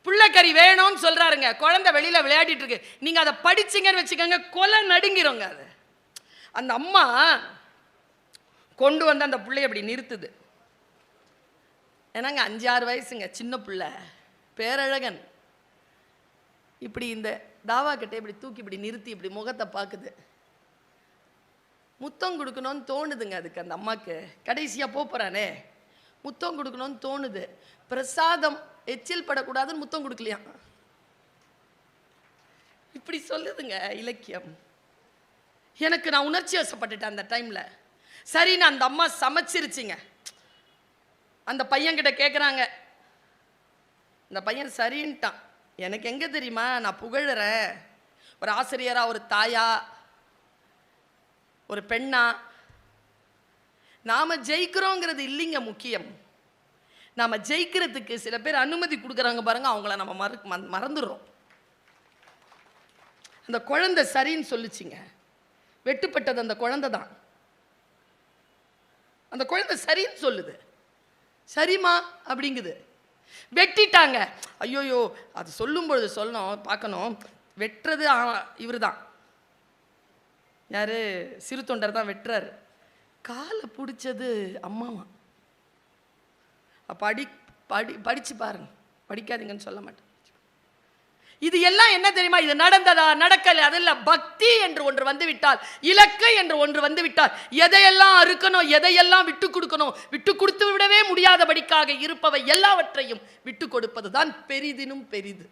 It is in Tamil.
புள்ளக்கறி வேணும்னு சொல்றாருங்க. குழந்தை வெளியில விளையாடிட்டு இருக்கு. நீங்க அதை படிச்சீங்கன்னு வச்சுக்கோங்க, கொலை நடுங்கிறோங்க. அது அந்த அம்மா கொண்டு வந்து அந்த பிள்ளைய அப்படி நிறுத்துது. ஏன்னாங்க 5-6 வயசுங்க, சின்ன பிள்ளை, பேரழகன். இப்படி இந்த தாவா கிட்ட இப்படி தூக்கி இப்படி நிறுத்தி இப்படி முகத்தை பார்க்குது. முத்தம் கொடுக்கணும்னு தோணுதுங்க அதுக்கு, அந்த அம்மாக்கு. கடைசியா போறானே, முத்தம் கொடுக்கணும்னு தோணுது. பிரசாதம் எச்சில் படக்கூடாதுன்னு முத்தம் கொடுக்கலையா. இப்படி சொல்லுதுங்க இலக்கியம். எனக்கு நான் உணர்ச்சி வசப்பட்டுட்டேன் அந்த டைம்ல. சரின்னு அந்த அம்மா சமைச்சிருச்சுங்க. அந்த பையன்கிட்ட கேட்குறாங்க. அந்த பையன் சரின்ட்டான். எனக்கு எங்க தெரியுமா, நான் புகழறேன். ஒரு ஆசிரியரா, ஒரு தாயா, ஒரு பெண்ணா, நாம ஜெயிக்கிறோங்கிறது இல்லைங்க முக்கியம். நாம ஜெயிக்கிறதுக்கு சில பேர் அனுமதி கொடுக்குறாங்க பாருங்க, அவங்கள நம்ம மறந்துடுறோம். அந்த குழந்தை சரின்னு சொல்லுச்சுங்க. வெட்டுப்பட்டது அந்த குழந்தை தான். அந்த குழந்தை சரின்னு சொல்லுது. சரிமா அப்படிங்குது. வெட்டிட்டாங்க. ஐயோயோ, அது சொல்லும் பொழுது சொல்லணும், பார்க்கணும். வெட்டுறது இவர் தான், யாரு, சிறு தொண்டர் தான் வெட்டுறாரு. காலை பிடிச்சது அம்மாவா. படிச்சு பாருங்க, படிக்காதீங்கன்னு சொல்ல மாட்டேன். இது எல்லாம் என்ன தெரியுமா, இது நடந்ததா நடக்கல அதெல்லாம். பக்தி என்று ஒன்று வந்து விட்டால், இலக்கு என்று ஒன்று வந்து விட்டால், எதையெல்லாம் அறுக்கணும், எதையெல்லாம் விட்டு கொடுக்கணும், விட்டு கொடுத்து விடவே முடியாதபடிக்காக இருப்பவை எல்லாவற்றையும் விட்டு கொடுப்பது தான் பெரிதினும் பெரிது.